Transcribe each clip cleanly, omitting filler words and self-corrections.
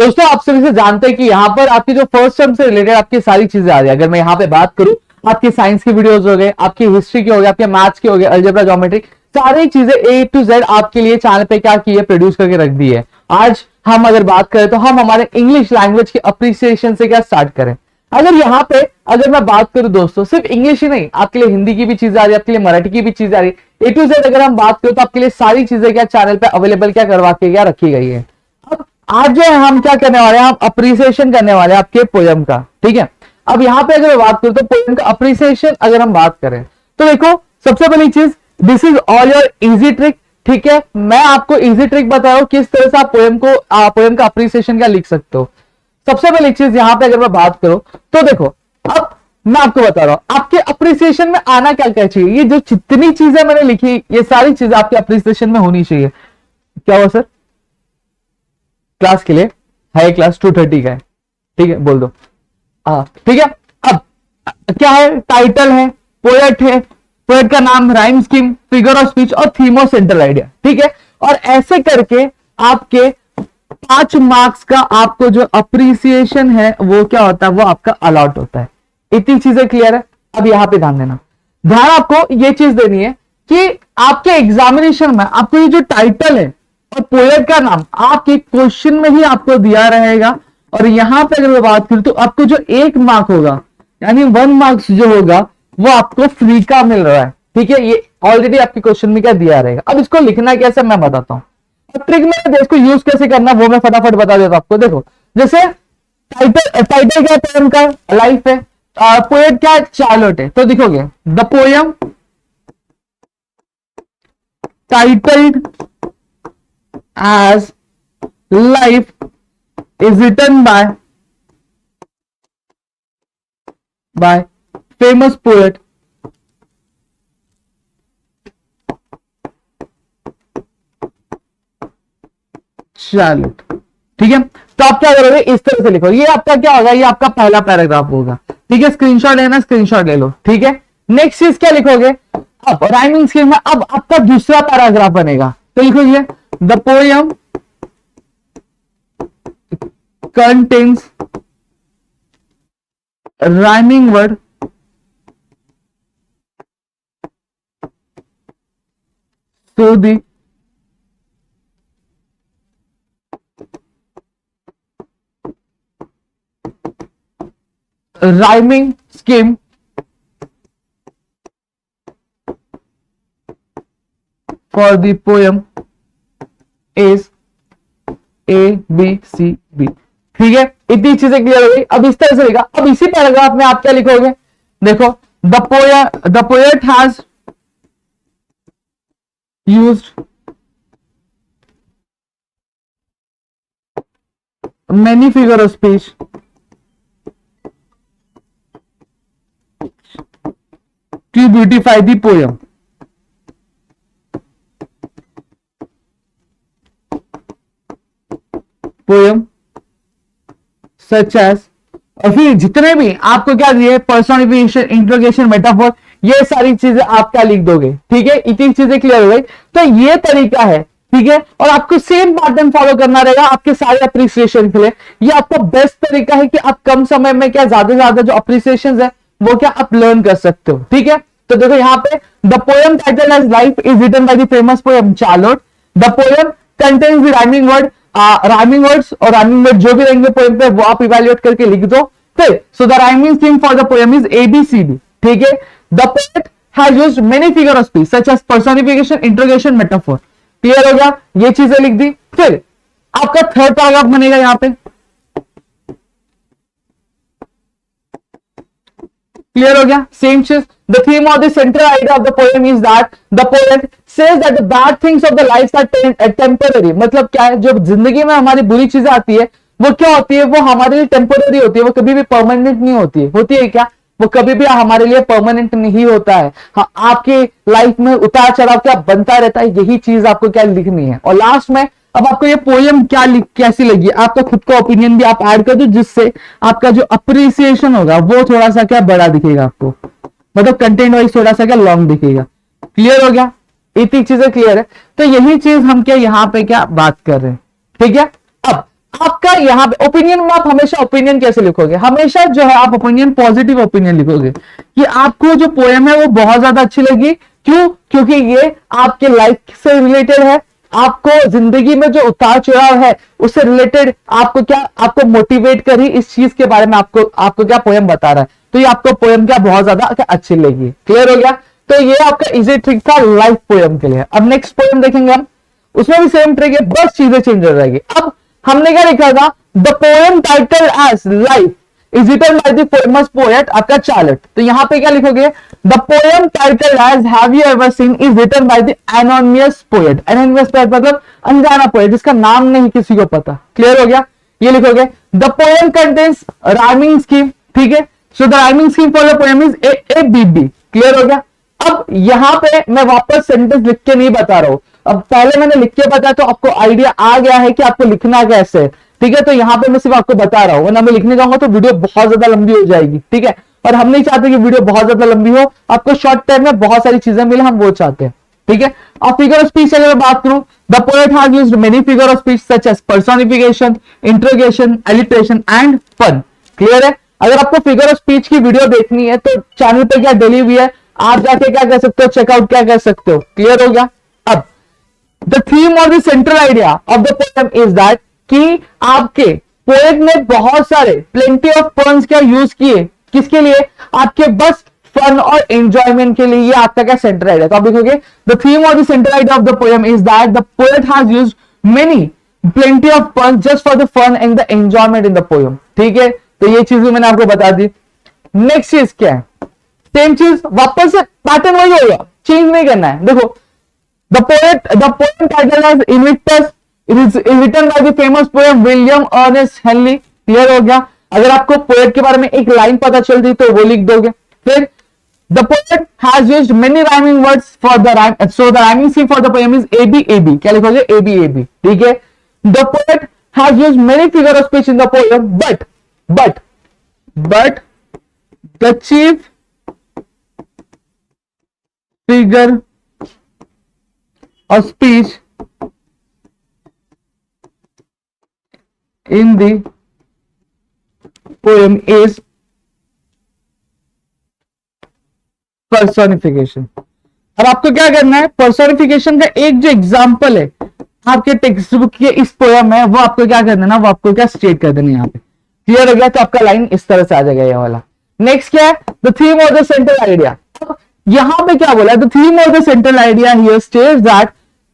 दोस्तों आप सभी से जानते हैं कि यहाँ पर आपकी जो फर्स्ट टर्म से रिलेटेड आपकी सारी चीजें आ रही है। अगर मैं यहाँ पे बात करूं, आपकी साइंस की वीडियोस हो गए, आपकी हिस्ट्री के हो गए, आपके मैथ्स के हो गए, अलजेब्रा, ज्योमेट्री, सारी चीजें ए टू जेड आपके लिए चैनल पे क्या की है, प्रोड्यूस करके रख दी है। आज हम अगर बात करें तो हम हमारे इंग्लिश लैंग्वेज की अप्रिसिएशन से क्या स्टार्ट करें। अगर यहाँ पे अगर मैं बात करूं दोस्तों, सिर्फ इंग्लिश ही नहीं, आपके लिए हिंदी की भी चीज आ रही है, आपके लिए मराठी की भी चीज आ रही है। ए टू जेड अगर हम बात करें तो आपके लिए सारी चीजें क्या चैनल पे अवेलेबल क्या करवा के क्या रखी गई है। अब आज जो है हम क्या करने वाले हैं, हम अप्रिसिएशन करने वाले हैं आपके पोयम का। ठीक है, अब यहाँ पे अगर मैं बात करूं तो पोयम का अप्रिसिएशन अगर हम बात करें तो देखो, सबसे पहली चीज, this is all your easy trick. ठीक है, मैं आपको इजी ट्रिक बता रहा हूं किस तरह से आप पोयम का अप्रिसिएशन क्या लिख सकते हो। सबसे पहली चीज यहां पे अगर मैं बात करूं तो देखो, अब मैं आपको बता रहा हूं आपके अप्रिसिएशन में आना क्या क्या चाहिए। ये जो जितनी चीजें मैंने लिखी, ये सारी चीजें आपके अप्रिसिएशन में होनी चाहिए। क्या हुआ सर? क्लास के लिए है, क्लास 2:30 का है। ठीक है, बोल दो। हाँ ठीक है। अब क्या है, टाइटल है, पोएट है, पोएट का नाम, rhyme scheme, figure of speech और थीम ऑफ सेंट्रल आइडिया। ठीक है, और ऐसे करके आपके 5 मार्क्स का आपको जो अप्रिसिएशन है वो क्या होता है, वो आपका अलॉट होता है। इतनी चीजें क्लियर है। अब यहां पे ध्यान देना, ध्यान आपको ये चीज देनी है कि आपके एग्जामिनेशन में आपको ये जो टाइटल है और पोएट का नाम आपके क्वेश्चन में ही आपको दिया रहेगा। और यहां पे अगर मैं बात करूं तो आपको जो 1 मार्क होगा, यानी 1 मार्क्स जो होगा वो आपको फ्री का मिल रहा है। ठीक है, ये ऑलरेडी आपके क्वेश्चन में क्या दिया रहेगा। अब इसको लिखना कैसे मैं बताता हूं, ट्रिक में इसको यूज कैसे करना वो मैं फटाफट बता देता हूं आपको। देखो, जैसे टाइटल क्या है, पोएम का लाइफ है, पोएट क्या है, चार्लोट है। तो देखोगे, the poem titled as life is written by famous poet Charlotte. ठीक है, तो आप क्या करोगे, इस तरह से लिखो। ये आपका क्या होगा, ये आपका पहला पैराग्राफ होगा। ठीक है, स्क्रीनशॉट लेना, स्क्रीनशॉट ले लो। ठीक है, नेक्स्ट चीज क्या लिखोगे, अब राइमिंग स्कीम में अब आपका दूसरा पैराग्राफ बनेगा। तो लिखोगे, the poem contains rhyming word so the rhyming scheme for the poem is ABCB। ठीक है, इतनी चीजें क्लियर हो गई। अब इस तरह से लिखा। अब इसी पैराग्राफ में आप क्या लिखोगे, देखो, the poet has used many figure of speech to beautify the poem। Poem such as, और फिर जितने भी आपको क्या दिए, पर्सोनिफिकेशन, इंट्रोगेशन, मेटाफोर, ये सारी चीजें आप क्या लिख दोगे। ठीक है, इतनी चीजें क्लियर हो गई। तो ये तरीका है। ठीक है, और आपको सेम पैटर्न फॉलो करना रहेगा आपके सारे अप्रिसिएशन के लिए। ये आपका बेस्ट तरीका है कि आप कम समय में क्या ज्यादा से ज्यादा जो अप्रिसिएशन है वो क्या आप लर्न कर सकते हो। ठीक है, तो देखो यहाँ पे, the poem title as life is written by the famous poem Charlotte. The poem contains the rhyming word, rhyming words और राइमिंग वर्ड जो भी रहेंगे पोएम पे वो आप इवैल्यूएट करके लिख दो। फिर so the rhyming theme for the poem is ABCD। ठीक है, the poet has used many figure of speech such as personification, interrogation, metaphor. Clear हो गया, ये चीजें लिख दी। फिर आपका थर्ड पैराग्राफ बनेगा यहां पे। क्लियर हो गया, सेम चीज। The theme of the central idea of the poem is that the poet says that the bad things of the life are temporary। मतलब क्या है, जो जिंदगी में हमारी बुरी चीजें आती है वो क्या होती है, वो हमारे लिए टेम्पोररी होती है, वो कभी भी परमानेंट नहीं होती है। होती है क्या, वो कभी भी हमारे लिए परमानेंट नहीं होता है। हाँ, आपकी लाइफ में उतार चढ़ाव क्या बनता रहता है, यही चीज आपको क्या लिखनी है। और लास्ट में अब आपको ये पोएम क्या कैसी लगी, आपका खुद का ओपिनियन भी आप ऐड कर दो, जिससे आपका जो अप्रिसिएशन होगा वो थोड़ा सा क्या बड़ा दिखेगा आपको, मतलब कंटेंट वाइज थोड़ा सा क्या लॉन्ग दिखेगा। क्लियर हो गया, इतनी चीजें क्लियर है। तो यही चीज हम क्या यहाँ पे क्या बात कर रहे हैं। ठीक है, अब आपका यहाँ पे ओपिनियन में आप हमेशा ओपिनियन कैसे लिखोगे, हमेशा जो है आप ओपिनियन पॉजिटिव ओपिनियन लिखोगे कि आपको जो पोएम है वो बहुत ज्यादा अच्छी लगी। क्यों? क्योंकि ये आपके लाइफ से रिलेटेड है, आपको जिंदगी में जो उतार चढ़ाव है उससे रिलेटेड आपको क्या, आपको मोटिवेट करी इस चीज के बारे में आपको क्या पोएम बता रहा है, तो ये आपको पोएम क्या बहुत ज्यादा क्या अच्छी लगी। क्लियर हो गया? तो ये आपका इजी ट्रिक था लाइफ पोएम के लिए। अब नेक्स्ट पोएम देखेंगे हम, उसमें भी सेम ट्रिक है, बस चीजें चेंज हो जाएगी। अब हमने क्या लिखा था, the poem title as life is written by the famous poet आपका चार्लेट। तो यहां पे क्या लिखोगे, the poem title as have you ever seen is written by the anonymous poet. Anonymous poet मतलब अनजाना पोएट, जिसका नाम नहीं किसी को पता। क्लियर हो गया? ये लिखोगे the poem contains rhyming scheme, ठीक है, so the rhyming scheme for the poem is A B B. Clear हो गया? अब यहां पे मैं वापस सेंटेंस लिख के नहीं बता रहा हूं, अब पहले मैंने लिख के बताया तो आपको आइडिया आ गया है कि आपको लिखना कैसे, ठीक है। तो यहां पे मैं सिर्फ आपको बता रहा हूं, वरना मैं लिखने जाऊंगा तो वीडियो बहुत ज्यादा लंबी हो जाएगी, ठीक है। और हम नहीं चाहते कि वीडियो बहुत ज्यादा लंबी हो, आपको शॉर्ट टाइम में बहुत सारी चीजें मिले, हम वो चाहते हैं, ठीक है। और फिगर ऑफ स्पीच अगर मैं बात करूं, the poet has used many figure of speech such as personification, interrogation, alliteration and fun. Clear है? अगर आपको फिगर ऑफ स्पीच की वीडियो देखनी है तो चैनल पे क्या डली हुई है, आप जाके क्या कर सकते हो, चेकआउट क्या कर सकते हो। क्लियर हो गया? अब द थीम और the central idea of the poem is that कि आपके पोएट ने बहुत सारे प्लेंटी ऑफ फन्स क्या यूज किए, किसके लिए, आपके बस फन और एंजॉयमेंट के लिए। ये आपका क्या सेंट्रल आइडिया, तो आप लिखोगे द थीम और the central idea of the poem is that the poet has used many plenty of fun just for the fun and the enjoyment in the poem. ठीक है, तो ये चीज भी मैंने आपको बता दी। नेक्स्ट चीज क्या है, सेम चीज वापस से पैटर्न वही होगा, चेंज नहीं करना है। देखो the poem title as Invictus, it is written by the famous poem William Ernest Henley. Clear हो गया? अगर आपको पोएट के बारे में एक लाइन पता चलती तो वो लिख दोगे। फिर the poet has used many rhyming words for the rhyme, so the rhyming scheme for the poem is A B A B. क्या लिखोगे, एबी एबी। ठीक है, the poet has used many figure of speech in the poem but the chief figure of speech in the poem is personification। अब आपको क्या करना है, personification का एक जो एग्जाम्पल है आपके टेक्स्ट बुक के इस पोएम में, वो आपको क्या करना है ना, वो आपको क्या स्टेट कर देना है यहाँ पे। क्लियर हो गया? तो आपका लाइन इस तरह से आ जाएगा ये वाला। नेक्स्ट क्या है, the theme of the central idea. यहां पे क्या बोला है, the theme of the central idea here states that,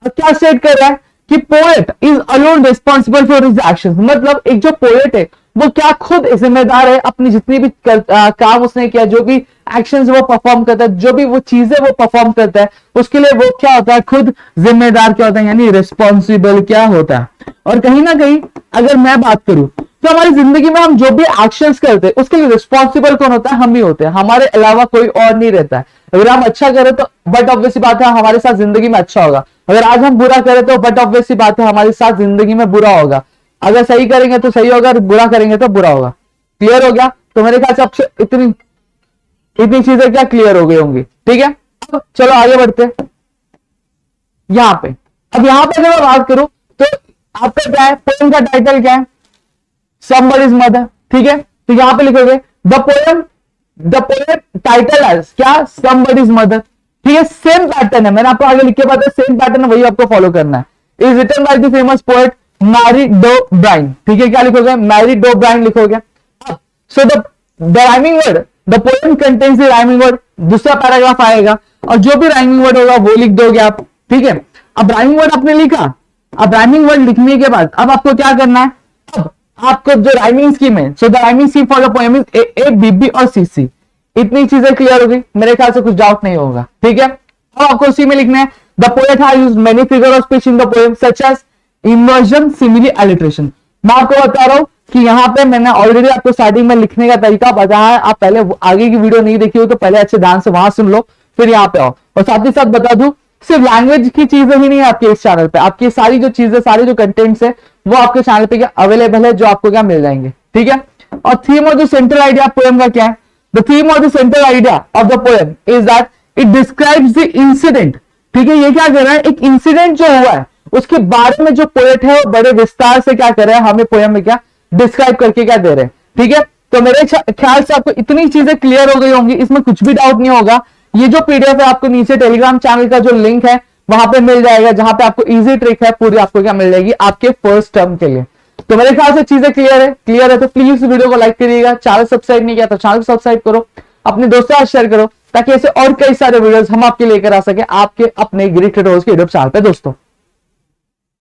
क्या स्टेट कर रहा है कि poet is alone responsible for his actions. मतलब एक जो पोएट है वो क्या खुद जिम्मेदार है अपनी जितनी भी काम उसने किया, जो भी एक्शंस वो परफॉर्म करता है, जो भी वो चीजें वो परफॉर्म करता है, उसके लिए वो क्या होता है, खुद जिम्मेदार क्या होता है, यानी रिस्पॉन्सिबल क्या होता है। और कहीं ना कहीं अगर मैं बात करूं तो हमारी जिंदगी में हम जो भी एक्शंस करते हैं उसके लिए रिस्पॉन्सिबल कौन होता है, हम ही होते हैं, हमारे अलावा कोई और नहीं रहता है। अगर हम अच्छा करें तो बट ऑब्वियसली बात है हमारे साथ जिंदगी में अच्छा होगा, अगर आज हम बुरा करें तो बट ऑब्वियसली बात है हमारे साथ जिंदगी में बुरा होगा। अगर सही करेंगे तो सही होगा, बुरा करेंगे तो बुरा होगा। क्लियर हो गया? तो मेरे ख्याल से आपसे इतनी चीजें क्या क्लियर हो गई होंगी। ठीक है, अब चलो आगे बढ़ते यहां पे। अब यहां पे अगर मैं बात करूं तो आपका क्या है, पोएम का टाइटल क्या है, somebody's mother। ठीक है, तो यहां पे लिखोगे द पोएम टाइटल एज क्या, somebody's mother। ठीक है, सेम पैटर्न है, मैंने आपको आगे लिख के बताया, सेम पैटर्न है, वही आपको फॉलो करना है। Is written by the famous poet Mary Doe Brine. ठीक है, क्या लिखोगे, मैरी डो ब्राइन लिखोगे। So the rhyming word, the poem contains the rhyming word, दूसरा पैराग्राफ आएगा और जो भी राइमिंग वर्ड होगा वो लिख दोगे आप। ठीक है, अब राइमिंग वर्ड आपने लिखा, अब राइमिंग वर्ड लिखने के बाद अब आपको क्या करना है, अब आपको जो राइमिंग स्कीम है, so the rhyming scheme for the poem is A B B और सी सी। इतनी चीजें क्लियर हो गई, मेरे ख्याल से कुछ डाउट नहीं होगा। ठीक है, अब आपको उसी में लिखना है the poet has used many figure of speech in the poem such as inversion, simile, alliteration. मैं आपको बता रहा हूं कि यहाँ पे मैंने ऑलरेडी आपको स्टार्टिंग में लिखने का तरीका बताया है, आप पहले आगे की वीडियो नहीं देखी हो तो पहले अच्छे ध्यान से वहां सुन लो, फिर यहाँ पे आओ। और साथ ही साथ बता दूं, सिर्फ लैंग्वेज की चीजें ही नहीं है आपके इस चैनल पे, आपकी सारी जो चीजें, सारे जो कंटेंट्स है वो आपके चैनल पे क्या अवेलेबल है, जो आपको क्या मिल जाएंगे। ठीक है, और थीम और जो सेंट्रल आइडिया पोएम का क्या है, द थीम और the central idea of the poem is that it describes the incident. ठीक है, ये क्या कर रहा है, एक इंसिडेंट जो हुआ है उसके बारे में जो पोएट है वो बड़े विस्तार से क्या कर रहे हैं, हमें पोएम में क्या डिस्क्राइब करके क्या दे रहे हैं। ठीक है, तो मेरे ख्याल से आपको इतनी चीजें क्लियर हो गई होंगी, इसमें कुछ भी डाउट नहीं होगा। ये जो पीडीएफ है आपको नीचे टेलीग्राम चैनल का जो लिंक है वहां पे मिल जाएगा, जहां पे आपको इजी ट्रिक है पूरी आपको क्या मिल जाएगी आपके फर्स्ट टर्म के लिए। तो मेरे ख्याल से चीजें क्लियर है तो प्लीज वीडियो को लाइक करिएगा, चैनल सब्सक्राइब नहीं किया तो चैनल सब्सक्राइब करो, अपने दोस्तों के साथ शेयर करो, ताकि ऐसे और कई सारे वीडियोस हम आपके लेकर आ सके आपके अपने गिरी ट्यूटोरियल्स के यूट्यूब चैनल पे दोस्तों।